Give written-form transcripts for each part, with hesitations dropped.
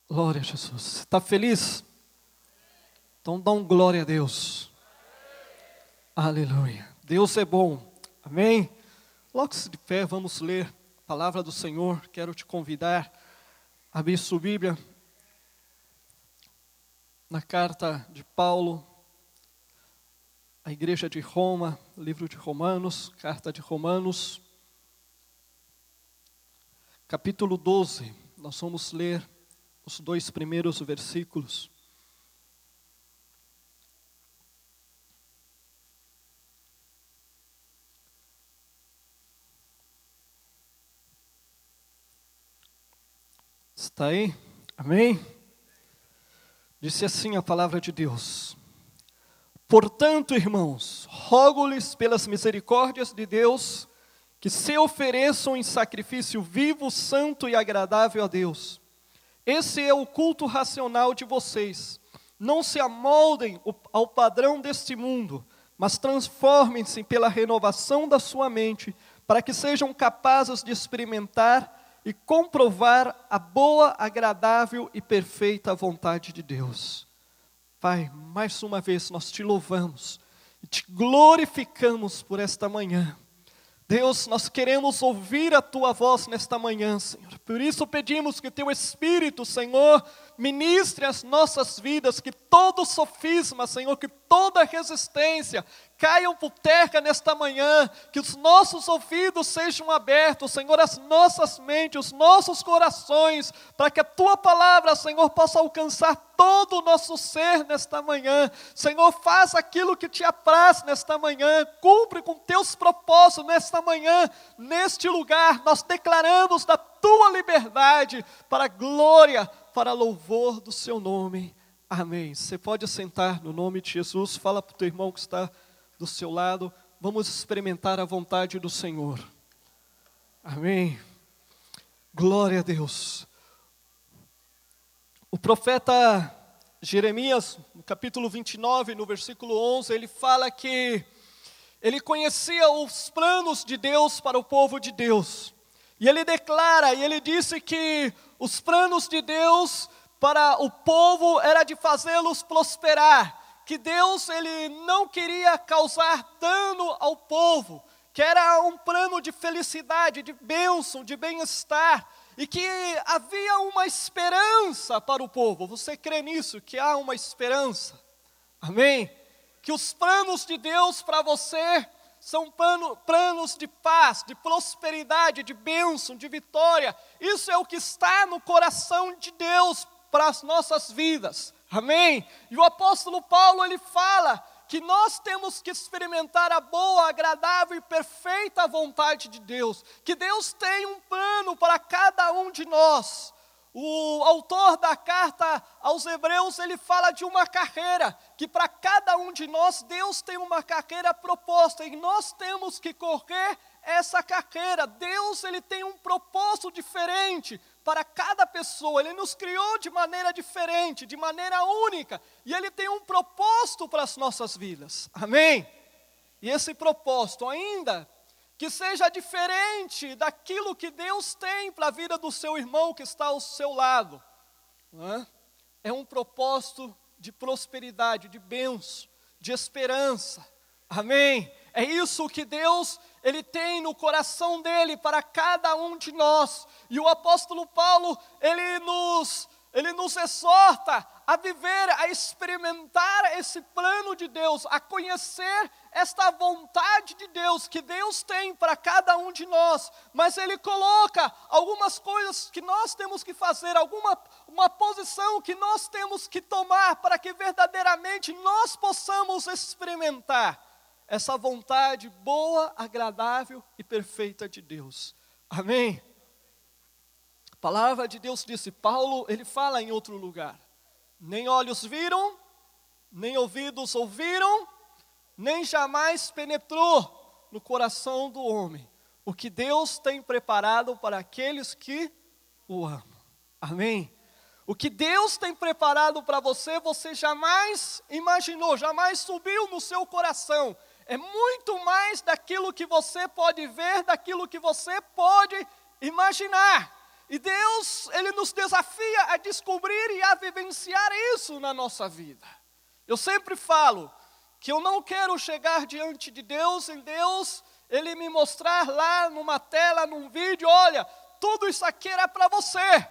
Glória a Jesus. Está feliz? Então dá um glória a Deus. Aleluia. Deus é bom. Amém? Coloque-se de pé, vamos ler a palavra do Senhor. Quero te convidar a abrir sua Bíblia na carta de Paulo à igreja de Roma, livro de Romanos, carta de Romanos, capítulo 12. Nós vamos ler os 2 primeiros versículos. Está aí? Amém? Disse assim a palavra de Deus: Portanto, irmãos, rogo-lhes pelas misericórdias de Deus, que se ofereçam em sacrifício vivo, santo e agradável a Deus. Esse é o culto racional de vocês. Não se amoldem ao padrão deste mundo, mas transformem-se pela renovação da sua mente, para que sejam capazes de experimentar e comprovar a boa, agradável e perfeita vontade de Deus. Pai, mais uma vez nós te louvamos e te glorificamos por esta manhã. Deus, nós queremos ouvir a Tua voz nesta manhã, Senhor. Por isso pedimos que Teu Espírito, Senhor, ministre as nossas vidas, que todo sofisma, Senhor, que toda resistência caiam por terra nesta manhã, que os nossos ouvidos sejam abertos, Senhor, as nossas mentes, os nossos corações, para que a Tua palavra, Senhor, possa alcançar todo o nosso ser nesta manhã. Senhor, faz aquilo que te apraz nesta manhã, cumpre com Teus propósitos nesta manhã, neste lugar. Nós declaramos da Tua liberdade para a glória, para louvor do Seu nome. Amém. Você pode sentar no nome de Jesus. Fala para o teu irmão que está do seu lado. Vamos experimentar a vontade do Senhor. Amém. Glória a Deus. O profeta Jeremias, no capítulo 29, no versículo 11, ele fala que ele conhecia os planos de Deus para o povo de Deus. E ele declara, e ele disse que os planos de Deus para o povo era de fazê-los prosperar, que Deus ele não queria causar dano ao povo, que era um plano de felicidade, de bênção, de bem-estar, e que havia uma esperança para o povo. Você crê nisso, que há uma esperança? Amém? Que os planos de Deus para você são planos de paz, de prosperidade, de bênção, de vitória. Isso é o que está no coração de Deus para as nossas vidas, amém? E o apóstolo Paulo, ele fala que nós temos que experimentar a boa, agradável e perfeita vontade de Deus, que Deus tem um plano para cada um de nós. O autor da carta aos Hebreus, ele fala de uma carreira, que para cada um de nós, Deus tem uma carreira proposta, e nós temos que correr essa carreira. Deus, ele tem um propósito diferente para cada pessoa. Ele nos criou de maneira diferente, de maneira única, e Ele tem um propósito para as nossas vidas, amém? E esse propósito, ainda que seja diferente daquilo que Deus tem para a vida do seu irmão que está ao seu lado, é um propósito de prosperidade, de bênção, de esperança, amém? É isso que Deus ele tem no coração dele para cada um de nós. E o apóstolo Paulo, ele nos exorta a viver, a experimentar esse plano de Deus, a conhecer esta vontade de Deus, que Deus tem para cada um de nós. Mas ele coloca algumas coisas que nós temos que fazer, uma posição que nós temos que tomar para que verdadeiramente nós possamos experimentar essa vontade boa, agradável e perfeita de Deus. Amém? A palavra de Deus disse, Paulo, ele fala em outro lugar, nem olhos viram, nem ouvidos ouviram, nem jamais penetrou no coração do homem o que Deus tem preparado para aqueles que o amam. Amém? O que Deus tem preparado para você, você jamais imaginou, jamais subiu no seu coração. É muito mais daquilo que você pode ver, daquilo que você pode imaginar. E Deus, Ele nos desafia a descobrir e a vivenciar isso na nossa vida. Eu sempre falo que eu não quero chegar diante de Deus, em Deus, Ele me mostrar lá numa tela, num vídeo, olha, tudo isso aqui era para você.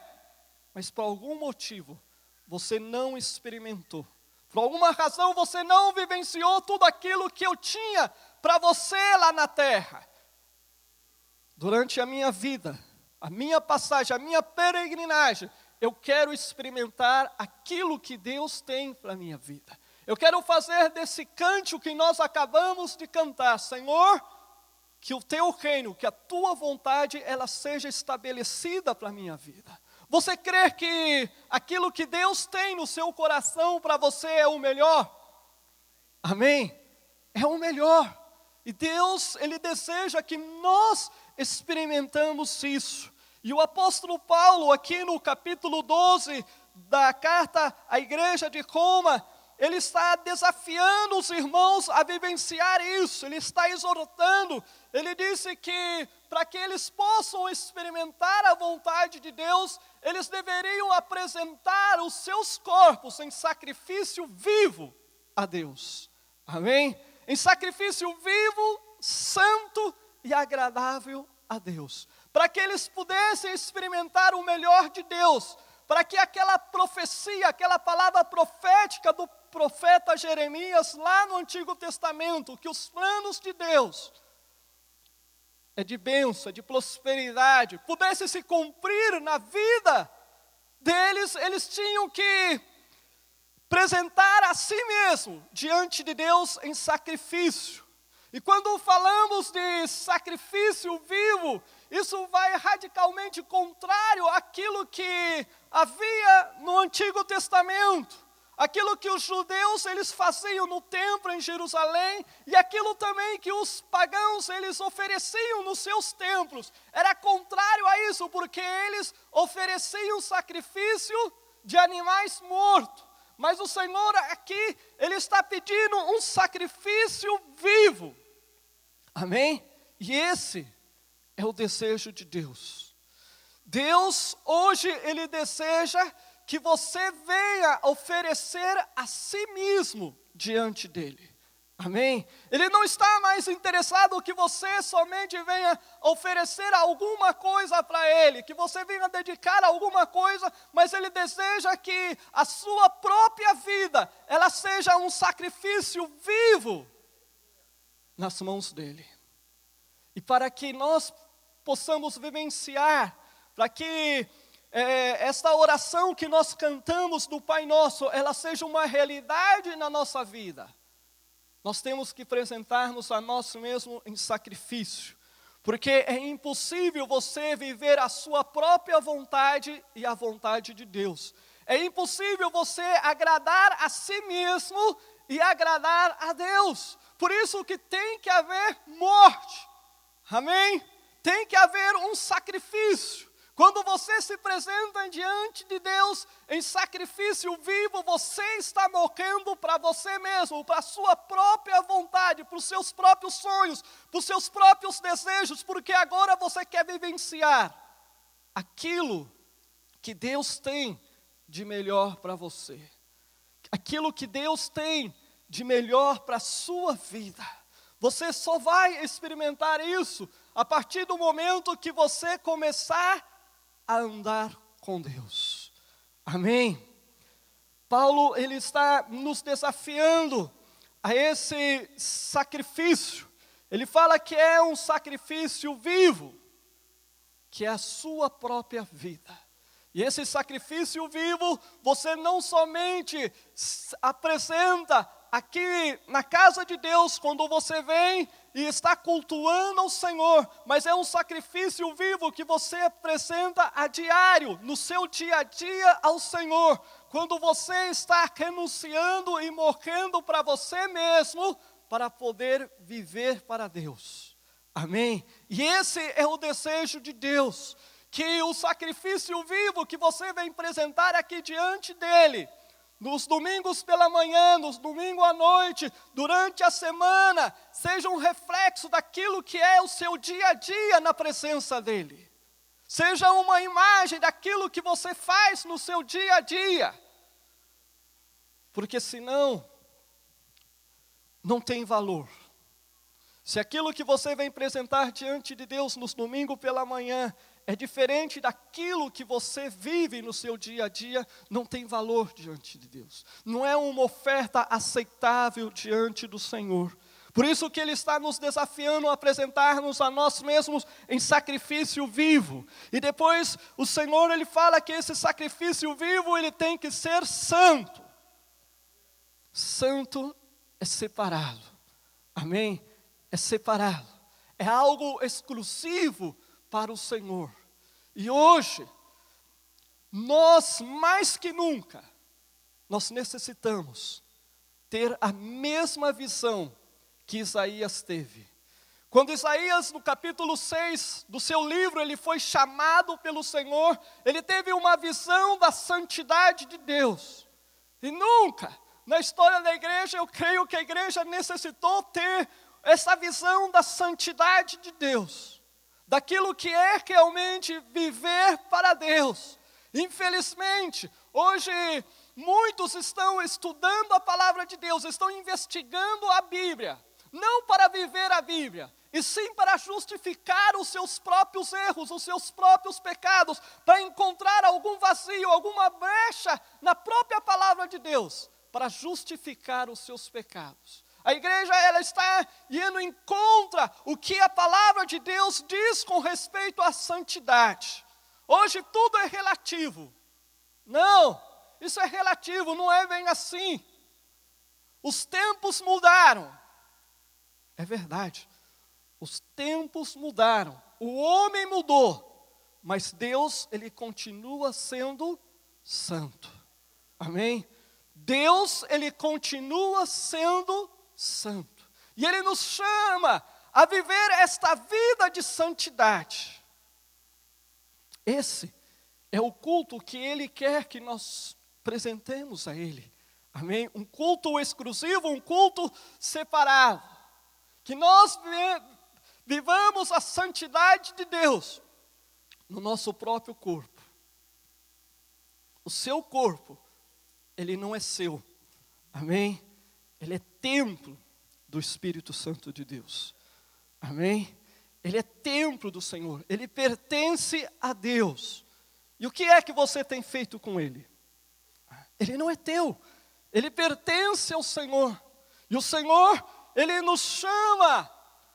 Mas por algum motivo, você não experimentou. Por alguma razão, você não vivenciou tudo aquilo que eu tinha para você lá na terra. Durante a minha vida, a minha passagem, a minha peregrinagem, eu quero experimentar aquilo que Deus tem para a minha vida. Eu quero fazer desse cântico que nós acabamos de cantar, Senhor, que o teu reino, que a tua vontade, ela seja estabelecida para a minha vida. Você crê que aquilo que Deus tem no seu coração para você é o melhor? Amém? É o melhor. E Deus, Ele deseja que nós experimentamos isso. E o apóstolo Paulo, aqui no capítulo 12 da carta à igreja de Roma, ele está desafiando os irmãos a vivenciar isso, ele está exortando. Ele disse que para que eles possam experimentar a vontade de Deus, eles deveriam apresentar os seus corpos em sacrifício vivo a Deus. Amém? Em sacrifício vivo, santo e agradável a Deus. Para que eles pudessem experimentar o melhor de Deus. Para que aquela profecia, aquela palavra profética do profeta Jeremias, lá no Antigo Testamento, que os planos de Deus é de bênção, é de prosperidade, pudesse se cumprir na vida deles, eles tinham que apresentar a si mesmo diante de Deus em sacrifício. E quando falamos de sacrifício vivo, isso vai radicalmente contrário àquilo que havia no Antigo Testamento. Aquilo que os judeus eles faziam no templo em Jerusalém e aquilo também que os pagãos eles ofereciam nos seus templos. Era contrário a isso, porque eles ofereciam sacrifício de animais mortos. Mas o Senhor aqui, Ele está pedindo um sacrifício vivo. Amém? E esse é o desejo de Deus. Deus hoje, Ele deseja que você venha oferecer a si mesmo diante dEle. Amém? Ele não está mais interessado que você somente venha oferecer alguma coisa para Ele, que você venha dedicar alguma coisa, mas Ele deseja que a sua própria vida, ela seja um sacrifício vivo nas mãos dEle. E para que nós possamos vivenciar, para que esta oração que nós cantamos do Pai Nosso, ela seja uma realidade na nossa vida, nós temos que apresentar-nos a nós mesmos em sacrifício, porque é impossível você viver a sua própria vontade e a vontade de Deus. É impossível você agradar a si mesmo e agradar a Deus. Por isso que tem que haver morte. Amém? Tem que haver um sacrifício. Quando você se apresenta diante de Deus em sacrifício vivo, você está morrendo para você mesmo, para a sua própria vontade, para os seus próprios sonhos, para os seus próprios desejos, porque agora você quer vivenciar aquilo que Deus tem de melhor para você. Aquilo que Deus tem de melhor para a sua vida. Você só vai experimentar isso a partir do momento que você começar a andar com Deus. Amém? Paulo, ele está nos desafiando a esse sacrifício. Ele fala que é um sacrifício vivo, que é a sua própria vida. E esse sacrifício vivo, você não somente apresenta aqui na casa de Deus, quando você vem e está cultuando ao Senhor, mas é um sacrifício vivo que você apresenta a diário, no seu dia a dia ao Senhor, quando você está renunciando e morrendo para você mesmo, para poder viver para Deus. Amém? E esse é o desejo de Deus, que o sacrifício vivo que você vem apresentar aqui diante dEle, nos domingos pela manhã, nos domingos à noite, durante a semana, seja um reflexo daquilo que é o seu dia a dia na presença dEle. Seja uma imagem daquilo que você faz no seu dia a dia. Porque senão, não tem valor. Se aquilo que você vem apresentar diante de Deus nos domingos pela manhã é diferente daquilo que você vive no seu dia a dia, não tem valor diante de Deus. Não é uma oferta aceitável diante do Senhor. Por isso que Ele está nos desafiando a apresentar-nos a nós mesmos em sacrifício vivo. E depois o Senhor, Ele fala que esse sacrifício vivo, ele tem que ser santo. Santo é separado. Amém? É separado. É algo exclusivo para o Senhor. E hoje, nós mais que nunca, nós necessitamos ter a mesma visão que Isaías teve. Quando Isaías, no capítulo 6 do seu livro, ele foi chamado pelo Senhor, ele teve uma visão da santidade de Deus. E nunca, na história da igreja, eu creio que a igreja necessitou ter essa visão da santidade de Deus. Daquilo que é realmente viver para Deus. Infelizmente, hoje muitos estão estudando a palavra de Deus, estão investigando a Bíblia, não para viver a Bíblia, e sim para justificar os seus próprios erros, os seus próprios pecados, para encontrar algum vazio, alguma brecha na própria palavra de Deus, para justificar os seus pecados. A igreja, ela está indo em contra o que a palavra de Deus diz com respeito à santidade. Hoje tudo é relativo. Não, isso é relativo, não é bem assim. Os tempos mudaram. É verdade, os tempos mudaram, o homem mudou, mas Deus, Ele continua sendo santo. Amém? Deus, Ele continua sendo santo. E Ele nos chama a viver esta vida de santidade. Esse é o culto que Ele quer que nós apresentemos a Ele. Amém? Um culto exclusivo, um culto separado. Que nós vivamos a santidade de Deus no nosso próprio corpo. O seu corpo, ele não é seu. Amém? Ele é templo do Espírito Santo de Deus. Amém? Ele é templo do Senhor. Ele pertence a Deus. E o que é que você tem feito com ele? Ele não é teu. Ele pertence ao Senhor. E o Senhor, Ele nos chama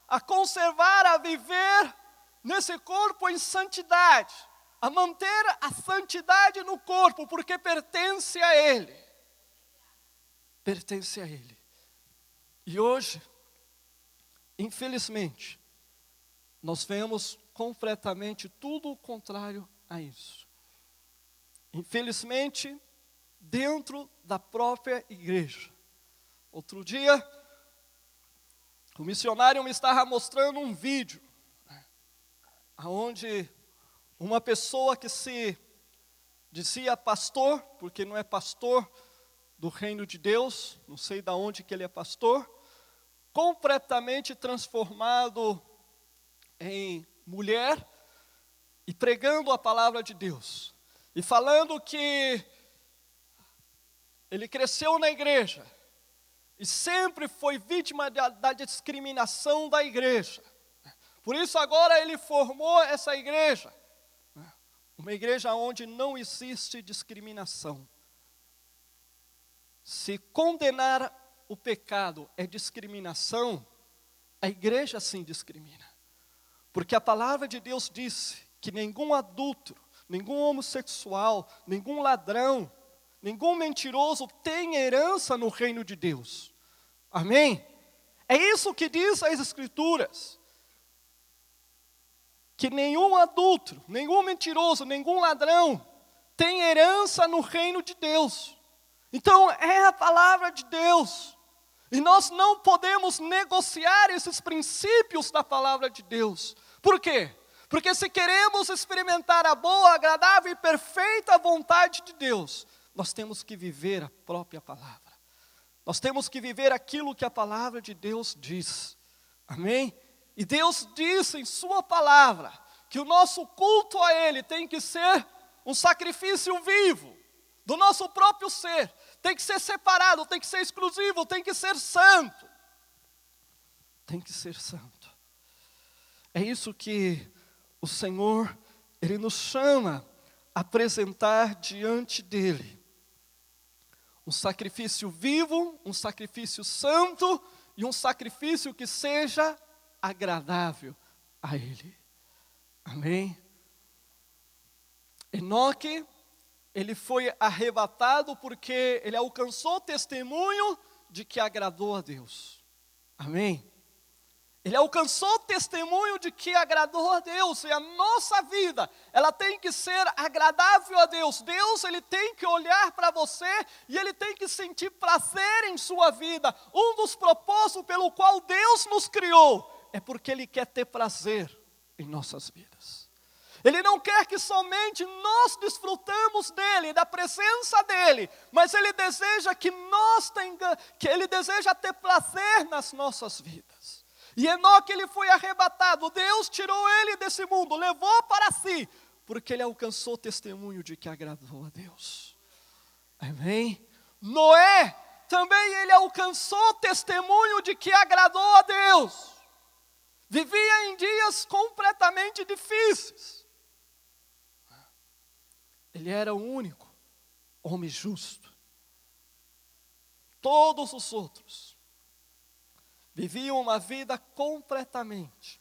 a conservar, a viver nesse corpo em santidade. A manter a santidade no corpo, porque pertence a Ele. Pertence a Ele. E hoje, infelizmente, nós vemos completamente tudo o contrário a isso. Infelizmente, dentro da própria igreja. Outro dia, o missionário me estava mostrando um vídeo, onde uma pessoa que se dizia pastor, porque não é pastor do reino de Deus, não sei de onde que ele é pastor, completamente transformado em mulher e pregando a palavra de Deus. E falando que ele cresceu na igreja e sempre foi vítima da discriminação da igreja. Por isso agora ele formou essa igreja, uma igreja onde não existe discriminação. Se condenar o pecado é discriminação, a igreja sim discrimina. Porque a palavra de Deus disse que nenhum adúltero, nenhum homossexual, nenhum ladrão, nenhum mentiroso tem herança no reino de Deus. Amém? É isso que diz as Escrituras. Que nenhum adúltero, nenhum mentiroso, nenhum ladrão tem herança no reino de Deus. Então é a palavra de Deus. E nós não podemos negociar esses princípios da palavra de Deus. Por quê? Porque se queremos experimentar a boa, agradável e perfeita vontade de Deus, nós temos que viver a própria palavra. Nós temos que viver aquilo que a palavra de Deus diz. Amém? E Deus disse em sua palavra que o nosso culto a Ele tem que ser um sacrifício vivo, do nosso próprio ser. Tem que ser separado, tem que ser exclusivo, tem que ser santo. Tem que ser santo. É isso que o Senhor, Ele nos chama a apresentar diante dEle. Um sacrifício vivo, um sacrifício santo e um sacrifício que seja agradável a Ele. Amém? Enoque, ele foi arrebatado porque ele alcançou testemunho de que agradou a Deus. Amém? Ele alcançou testemunho de que agradou a Deus. E a nossa vida, ela tem que ser agradável a Deus. Deus, Ele tem que olhar para você e Ele tem que sentir prazer em sua vida. Um dos propósitos pelo qual Deus nos criou é porque Ele quer ter prazer em nossas vidas. Ele não quer que somente nós desfrutamos dEle, da presença dEle, mas Ele deseja que Ele deseja ter prazer nas nossas vidas. E Enoque, ele foi arrebatado, Deus tirou ele desse mundo, levou para si, porque ele alcançou testemunho de que agradou a Deus. Amém? Noé, também ele alcançou testemunho de que agradou a Deus. Vivia em dias completamente difíceis. Ele era o único homem justo. Todos os outros viviam uma vida completamente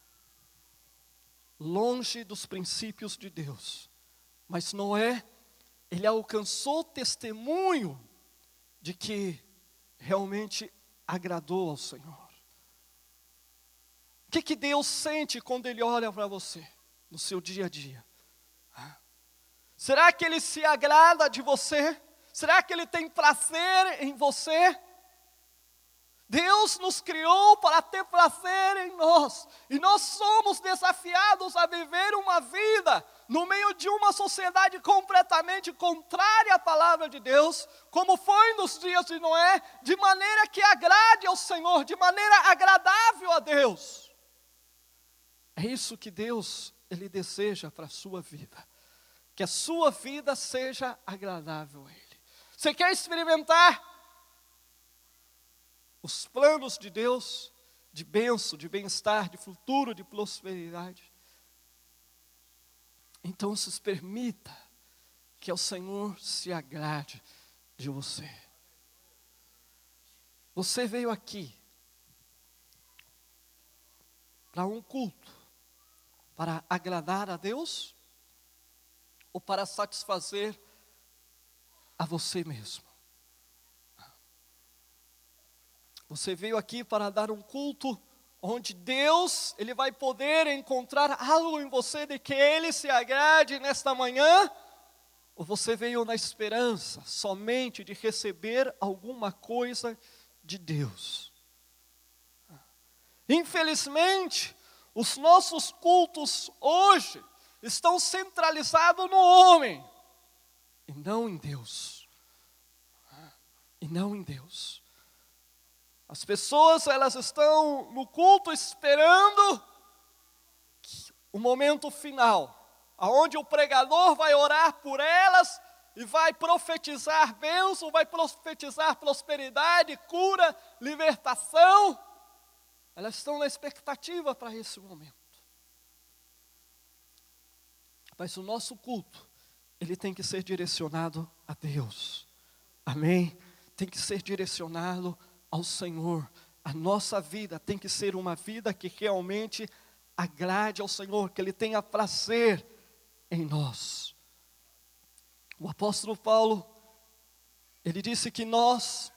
longe dos princípios de Deus. Mas Noé, ele alcançou testemunho de que realmente agradou ao Senhor. O que Deus sente quando Ele olha para você no seu dia a dia? Será que Ele se agrada de você? Será que Ele tem prazer em você? Deus nos criou para ter prazer em nós, e nós somos desafiados a viver uma vida no meio de uma sociedade completamente contrária à palavra de Deus, como foi nos dias de Noé, de maneira que agrade ao Senhor, de maneira agradável a Deus. É isso que Deus, Ele deseja para a sua vida, que a sua vida seja agradável a Ele. Você quer experimentar os planos de Deus, de bênção, de bem-estar, de futuro, de prosperidade? Então se permita que o Senhor se agrade de você. Você veio aqui para um culto, para agradar a Deus ou para satisfazer a você mesmo? Você veio aqui para dar um culto onde Deus, Ele vai poder encontrar algo em você de que Ele se agrade nesta manhã? Ou você veio na esperança somente de receber alguma coisa de Deus? Infelizmente, os nossos cultos hoje estão centralizados no homem e não em Deus. E não em Deus. As pessoas, elas estão no culto esperando o momento final, aonde o pregador vai orar por elas e vai profetizar bênção, vai profetizar prosperidade, cura, libertação. Elas estão na expectativa para esse momento. Mas o nosso culto, ele tem que ser direcionado a Deus. Amém? Tem que ser direcionado ao Senhor. A nossa vida tem que ser uma vida que realmente agrade ao Senhor, que Ele tenha prazer em nós. O apóstolo Paulo, ele disse que nós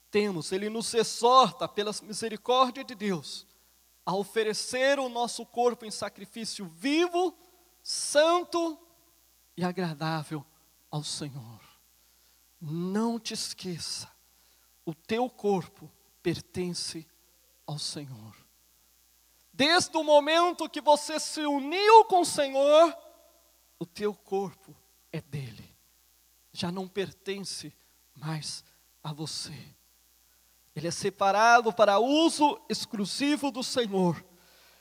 temos, ele nos exorta pela misericórdia de Deus, a oferecer o nosso corpo em sacrifício vivo, santo e agradável ao Senhor. Não te esqueça, o teu corpo pertence ao Senhor. Desde o momento que você se uniu com o Senhor, o teu corpo é dele. Já não pertence mais a você. Ele é separado para uso exclusivo do Senhor.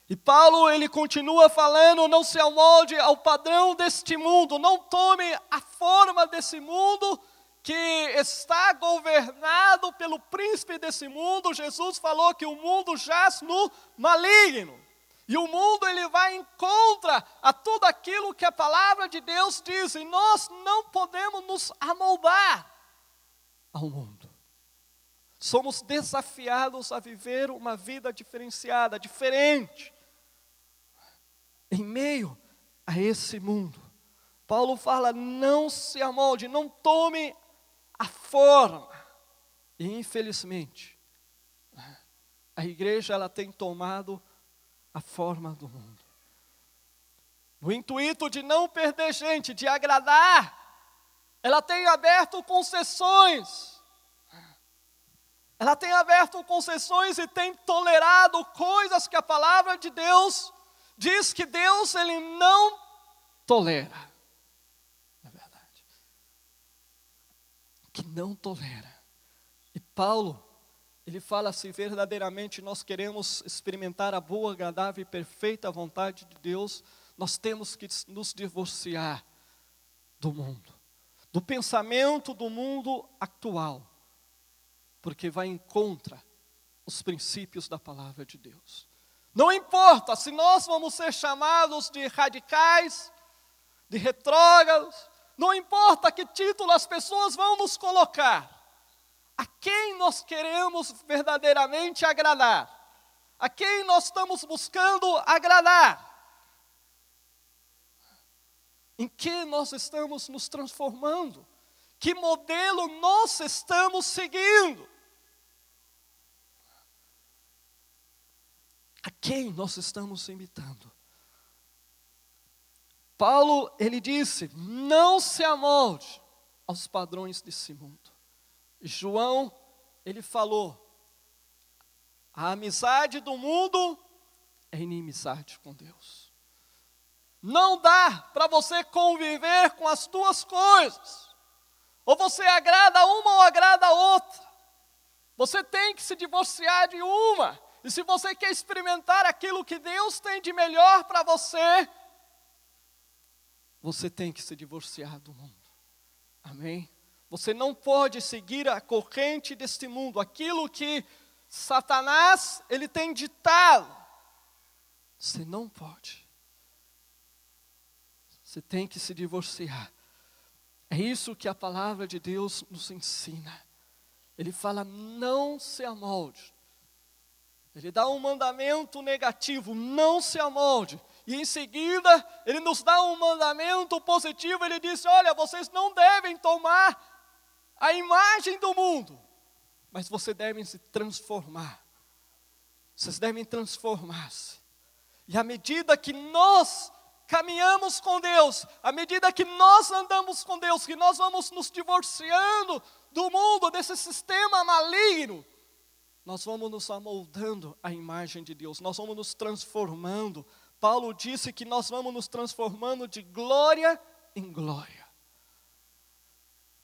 E Paulo, ele continua falando, não se amolde ao padrão deste mundo, não tome a forma desse mundo que está governado pelo príncipe desse mundo. Jesus falou que o mundo jaz no maligno. E o mundo, ele vai em contra a tudo aquilo que a palavra de Deus diz. E nós não podemos nos amoldar ao mundo. Somos desafiados a viver uma vida diferenciada, diferente. Em meio a esse mundo, Paulo fala, não se amolde, não tome a forma. E infelizmente, a igreja, ela tem tomado a forma do mundo. O intuito de não perder gente, de agradar, ela tem aberto concessões. Ela tem aberto concessões e tem tolerado coisas que a palavra de Deus diz que Deus, ele não tolera. É verdade. Que não tolera. E Paulo, ele fala, se verdadeiramente nós queremos experimentar a boa, agradável e perfeita vontade de Deus, nós temos que nos divorciar do mundo, do pensamento do mundo atual, porque vai em contra os princípios da palavra de Deus. Não importa se nós vamos ser chamados de radicais, de retrógrados, não importa que título as pessoas vão nos colocar, a quem nós queremos verdadeiramente agradar, a quem nós estamos buscando agradar, em que nós estamos nos transformando, que modelo nós estamos seguindo. A quem nós estamos imitando? Paulo, ele disse, não se amolde aos padrões desse mundo. João, ele falou, a amizade do mundo é inimizade com Deus. Não dá para você conviver com as duas coisas. Ou você agrada uma ou agrada a outra. Você tem que se divorciar de uma. E se você quer experimentar aquilo que Deus tem de melhor para você, você tem que se divorciar do mundo. Amém? Você não pode seguir a corrente deste mundo, aquilo que Satanás, ele tem ditado. Você não pode. Você tem que se divorciar. É isso que a palavra de Deus nos ensina. Ele fala, não se amolde. Ele dá um mandamento negativo, não se amolde. E em seguida, ele nos dá um mandamento positivo. Ele diz, olha, vocês não devem tomar a imagem do mundo, mas vocês devem se transformar. Vocês devem transformar-se. E à medida que nós caminhamos com Deus, à medida que nós andamos com Deus, que nós vamos nos divorciando do mundo, desse sistema maligno, nós vamos nos amoldando à imagem de Deus, nós vamos nos transformando. Paulo disse que nós vamos nos transformando de glória em glória.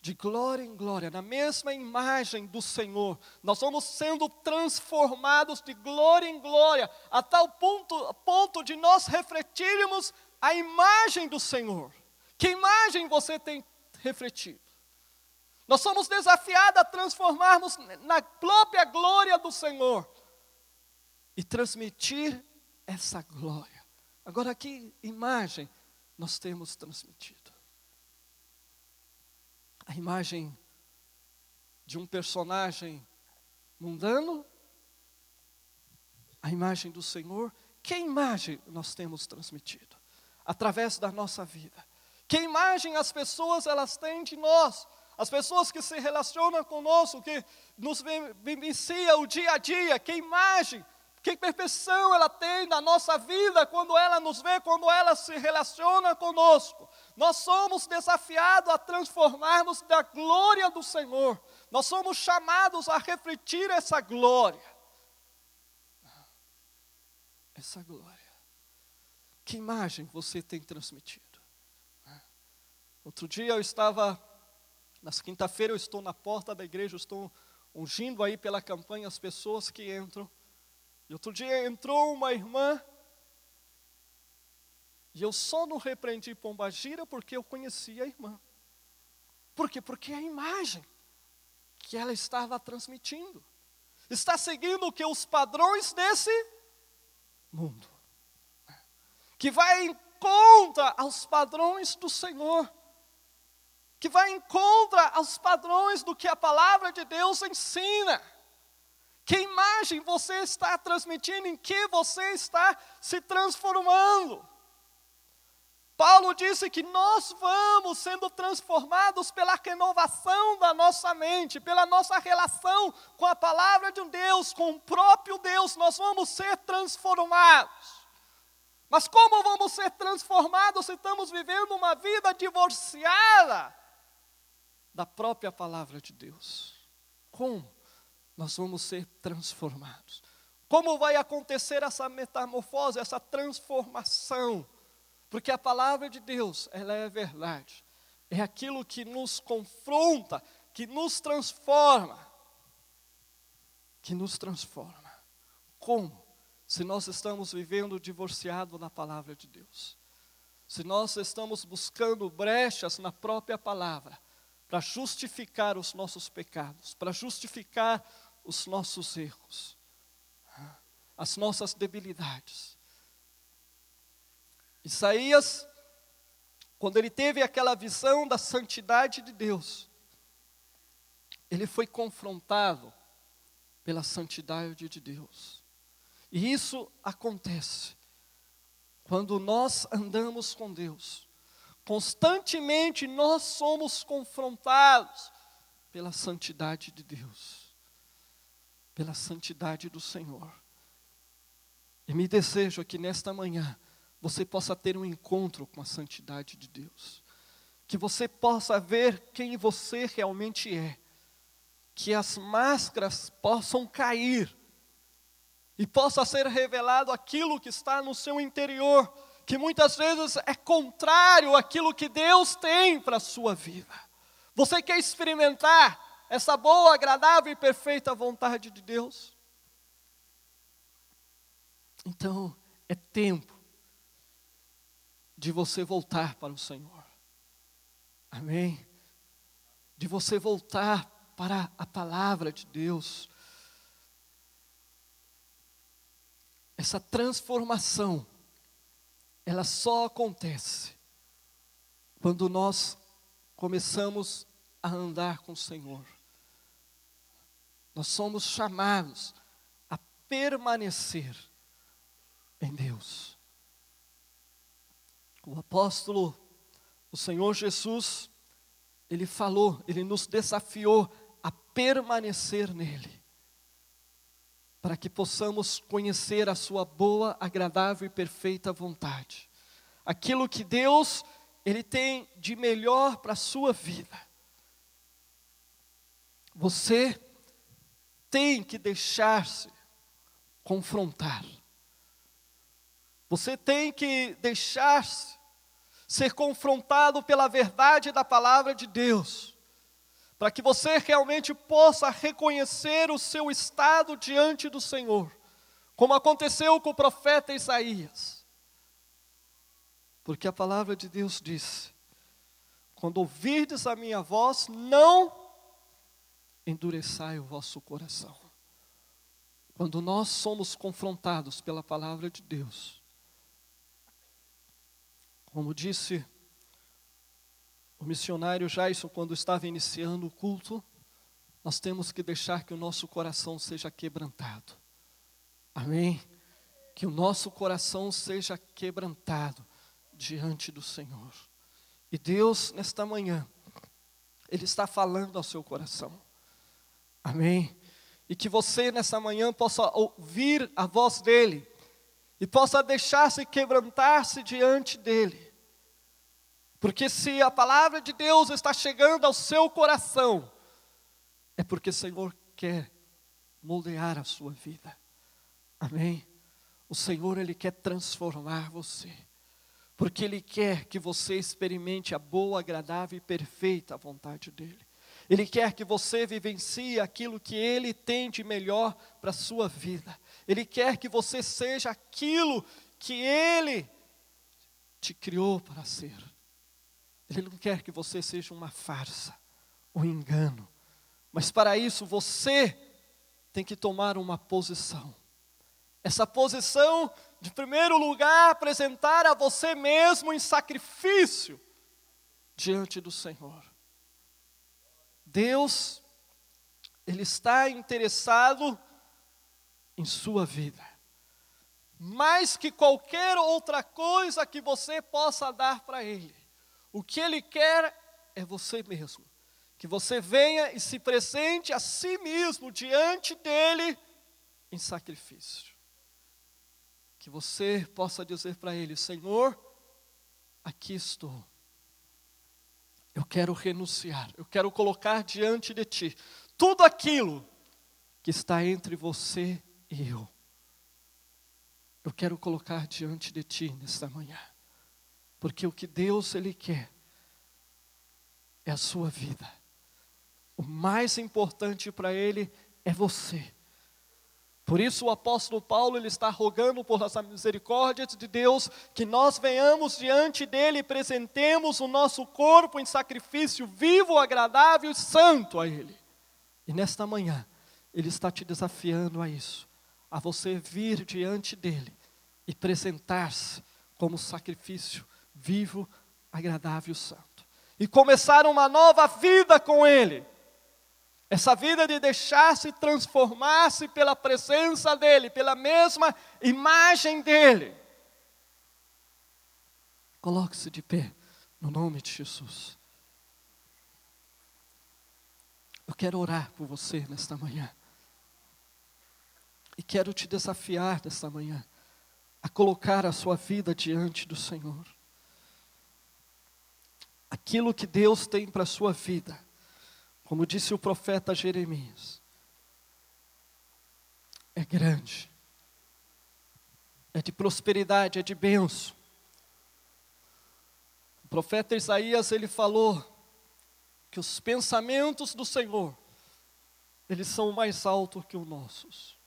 De glória em glória, na mesma imagem do Senhor. Nós vamos sendo transformados de glória em glória, a tal ponto de nós refletirmos a imagem do Senhor. Que imagem você tem refletido? Nós somos desafiados a transformarmos na própria glória do Senhor e transmitir essa glória. Agora, que imagem nós temos transmitido? A imagem de um personagem mundano? A imagem do Senhor? Que imagem nós temos transmitido? Através da nossa vida. Que imagem as pessoas elas têm de nós? As pessoas que se relacionam conosco, que nos vivenciam o dia a dia, que imagem, que perfeição ela tem na nossa vida quando ela nos vê, quando ela se relaciona conosco. Nós somos desafiados a transformarmos da glória do Senhor. Nós somos chamados a refletir essa glória. Essa glória. Que imagem você tem transmitido? Outro dia eu estava... Nas quinta-feira eu estou na porta da igreja, eu estou ungindo aí pela campanha as pessoas que entram. E outro dia entrou uma irmã E eu só não repreendi Pombagira porque eu conhecia a irmã. Por quê? Porque a imagem que ela estava transmitindo está seguindo o que os padrões desse mundo, que vai em contra aos padrões do Senhor, que vai em contra aos padrões do que a palavra de Deus ensina. Que imagem você está transmitindo, em que você está se transformando? Paulo disse que nós vamos sendo transformados pela renovação da nossa mente, pela nossa relação com a palavra de Deus, com o próprio Deus, nós vamos ser transformados. Mas como vamos ser transformados se estamos vivendo uma vida divorciada da própria palavra de Deus? Como nós vamos ser transformados? Como vai acontecer essa metamorfose, essa transformação? Porque a palavra de Deus, ela é verdade. É aquilo que nos confronta, que nos transforma. Que nos transforma. Como? Se nós estamos vivendo divorciado da palavra de Deus. Se nós estamos buscando brechas na própria palavra, para justificar os nossos pecados, para justificar os nossos erros, as nossas debilidades. Isaías, quando ele teve aquela visão da santidade de Deus, ele foi confrontado pela santidade de Deus. E isso acontece quando nós andamos com Deus. Constantemente nós somos confrontados pela santidade de Deus, pela santidade do Senhor. E me desejo que nesta manhã você possa ter um encontro com a santidade de Deus. Que você possa ver quem você realmente é. Que as máscaras possam cair. E possa ser revelado aquilo que está no seu interior. Que muitas vezes é contrário àquilo que Deus tem para a sua vida. Você quer experimentar essa boa, agradável e perfeita vontade de Deus? Então, é tempo de você voltar para o Senhor. Amém? De você voltar para a palavra de Deus. Essa transformação, ela só acontece quando nós começamos a andar com o Senhor. Nós somos chamados a permanecer em Deus. O apóstolo, o Senhor Jesus, ele falou, ele nos desafiou a permanecer nele, para que possamos conhecer a sua boa, agradável e perfeita vontade. Aquilo que Deus, ele tem de melhor para a sua vida. Você tem que deixar-se confrontar. Você tem que deixar-se ser confrontado pela verdade da palavra de Deus, para que você realmente possa reconhecer o seu estado diante do Senhor, como aconteceu com o profeta Isaías. Porque a palavra de Deus diz: quando ouvirdes a minha voz, não endureçai o vosso coração. Quando nós somos confrontados pela palavra de Deus, como disse o missionário Jason quando estava iniciando o culto, nós temos que deixar que o nosso coração seja quebrantado. Amém? Que o nosso coração seja quebrantado diante do Senhor. E Deus, nesta manhã, Ele está falando ao seu coração. Amém? E que você, nessa manhã, possa ouvir a voz dEle e possa deixar-se quebrantar-se diante dEle. Porque se a palavra de Deus está chegando ao seu coração, é porque o Senhor quer moldear a sua vida. Amém? O Senhor, Ele quer transformar você. Porque Ele quer que você experimente a boa, agradável e perfeita vontade dEle. Ele quer que você vivencie aquilo que Ele tem de melhor para a sua vida. Ele quer que você seja aquilo que Ele te criou para ser. Ele não quer que você seja uma farsa, um engano. Mas para isso você tem que tomar uma posição. Essa posição, de primeiro lugar, apresentar a você mesmo em sacrifício diante do Senhor. Deus, Ele está interessado em sua vida. Mais que qualquer outra coisa que você possa dar para Ele. O que Ele quer é você mesmo. Que você venha e se presente a si mesmo diante dEle em sacrifício. Que você possa dizer para Ele: Senhor, aqui estou. Eu quero renunciar, eu quero colocar diante de Ti tudo aquilo que está entre você e eu. Eu quero colocar diante de Ti nesta manhã. Porque o que Deus Ele quer é a sua vida. O mais importante para Ele é você. Por isso o apóstolo Paulo, ele está rogando por essa misericórdia de Deus, que nós venhamos diante dEle e apresentemos o nosso corpo em sacrifício vivo, agradável e santo a Ele. E nesta manhã, Ele está te desafiando a isso, a você vir diante dEle e apresentar-se como sacrifício vivo, agradável e santo. E começar uma nova vida com Ele. Essa vida de deixar-se transformar-se pela presença dEle, pela mesma imagem dEle. Coloque-se de pé, no nome de Jesus. Eu quero orar por você nesta manhã. E quero te desafiar nesta manhã a colocar a sua vida diante do Senhor. Aquilo que Deus tem para a sua vida, como disse o profeta Jeremias, é grande, é de prosperidade, é de bênção. O profeta Isaías, ele falou que os pensamentos do Senhor, eles são mais altos que os nossos.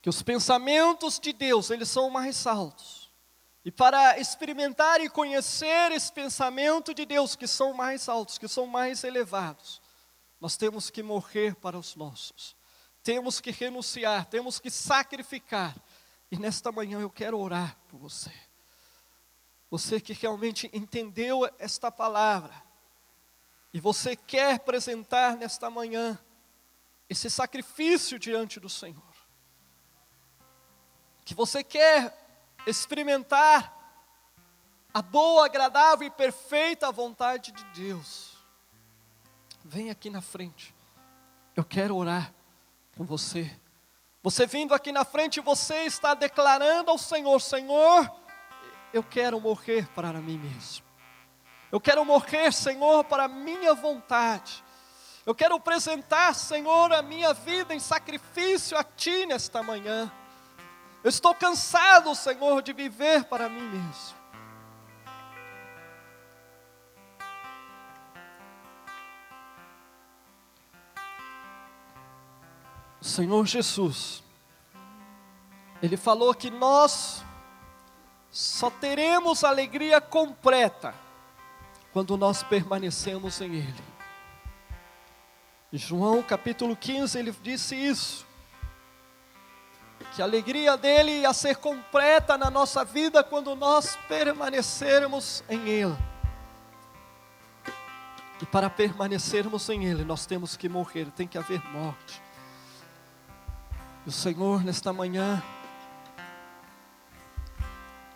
Que os pensamentos de Deus, eles são mais altos. E para experimentar e conhecer esse pensamento de Deus, que são mais altos, que são mais elevados, nós temos que morrer para os nossos. Temos que renunciar, temos que sacrificar. E nesta manhã eu quero orar por você. Você que realmente entendeu esta palavra. E você quer apresentar nesta manhã esse sacrifício diante do Senhor. Que você quer experimentar a boa, agradável e perfeita vontade de Deus. Vem aqui na frente. Eu quero orar com você. Você vindo aqui na frente, você está declarando ao Senhor: Senhor, eu quero morrer para mim mesmo. Eu quero morrer, Senhor, para a minha vontade. Eu quero apresentar, Senhor, a minha vida em sacrifício a Ti nesta manhã. Eu estou cansado, Senhor, de viver para mim mesmo. O Senhor Jesus, Ele falou que nós só teremos alegria completa quando nós permanecemos em Ele. Em João capítulo 15, Ele disse isso. Que a alegria dele ia ser completa na nossa vida quando nós permanecermos em Ele. E para permanecermos em Ele, nós temos que morrer, tem que haver morte. E o Senhor, nesta manhã,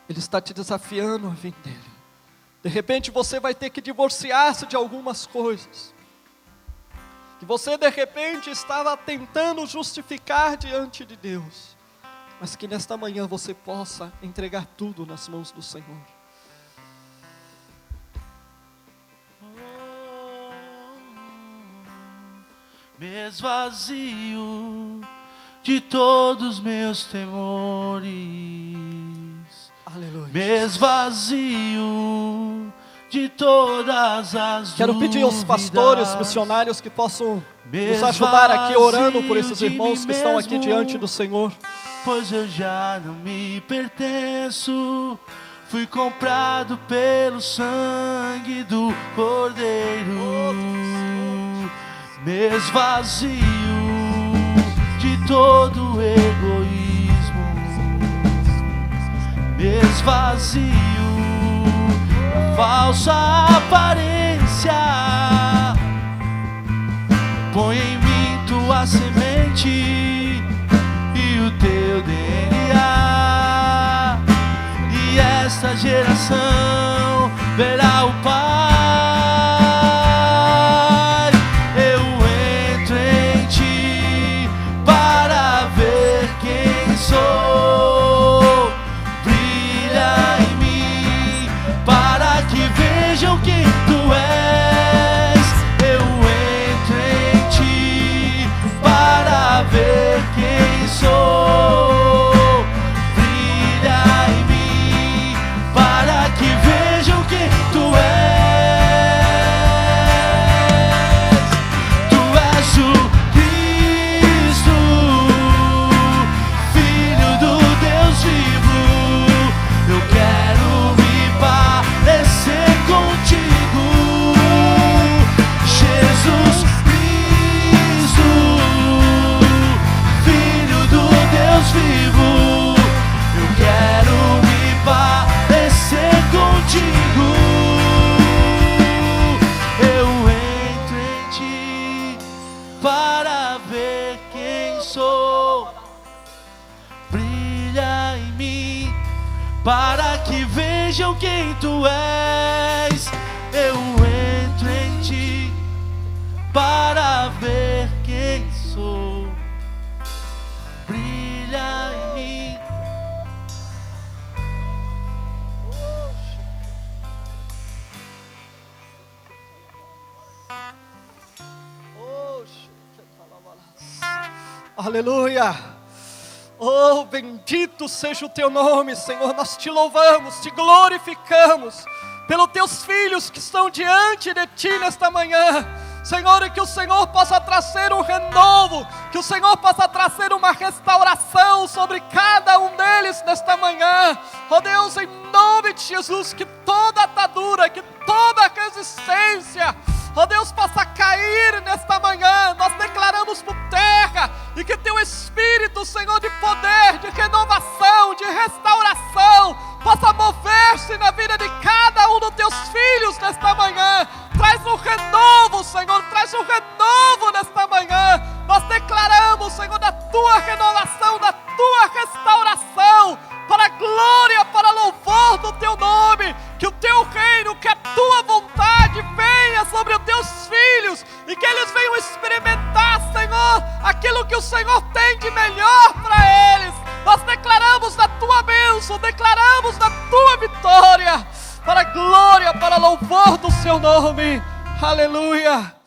Ele está te desafiando a vir dEle. De repente você vai ter que divorciar-se de algumas coisas. Que você de repente estava tentando justificar diante de Deus. Mas que nesta manhã você possa entregar tudo nas mãos do Senhor. Me esvazio de todos meus temores. Aleluia. Me esvazio de todas as Quero pedir aos pastores, missionários que possam nos ajudar aqui orando por esses irmãos que estão aqui diante do Senhor. pois eu já não me pertenço. Fui comprado pelo sangue do Cordeiro. Me esvazio de todo egoísmo. Me esvazio da falsa aparência. Põe em mim tua semente e o teu DNA, e esta geração verá o Pai. Eu entro em ti para ver quem sou. Brilha em mim para que vejam quem tu és. Eu entro em ti para ver quem sou. Brilha em mim para que vejam quem tu és. Tu és o Cristo, Filho do Deus vivo. Eu quero me parecer contigo, Jesus Cristo, Filho do Deus vivo. Eu quero me parecer contigo. Eu entro em ti para ver quem sou. Brilha em mim para que vejam quem tu és. Eu entro em ti para ver quem sou. Brilha em mim. Aleluia. Oh, bendito seja o teu nome, Senhor. Nós te louvamos, te glorificamos pelos teus filhos que estão diante de ti nesta manhã, Senhor, e que o Senhor possa trazer um renovo, que o Senhor possa trazer uma restauração sobre cada um deles nesta manhã. Oh Deus, em nome de Jesus, que toda atadura, que toda resistência, oh Deus, possa cair nesta manhã. Nós declaramos por terra, e que teu Espírito, Senhor, de poder, de renovação, de restauração, possa mover-se na vida de cada um dos teus filhos nesta manhã. Traz um renovo, Senhor, traz um renovo nesta manhã. Nós declaramos, Senhor, da tua renovação, da tua restauração, para a glória, para louvor do teu nome. Que o teu reino, que a tua vontade venha sobre os teus filhos, e que eles venham experimentar, Senhor, aquilo que o Senhor tem de melhor para eles. Nós declaramos da tua bênção, declaramos da tua vitória, para a glória, para louvor do seu nome. Aleluia.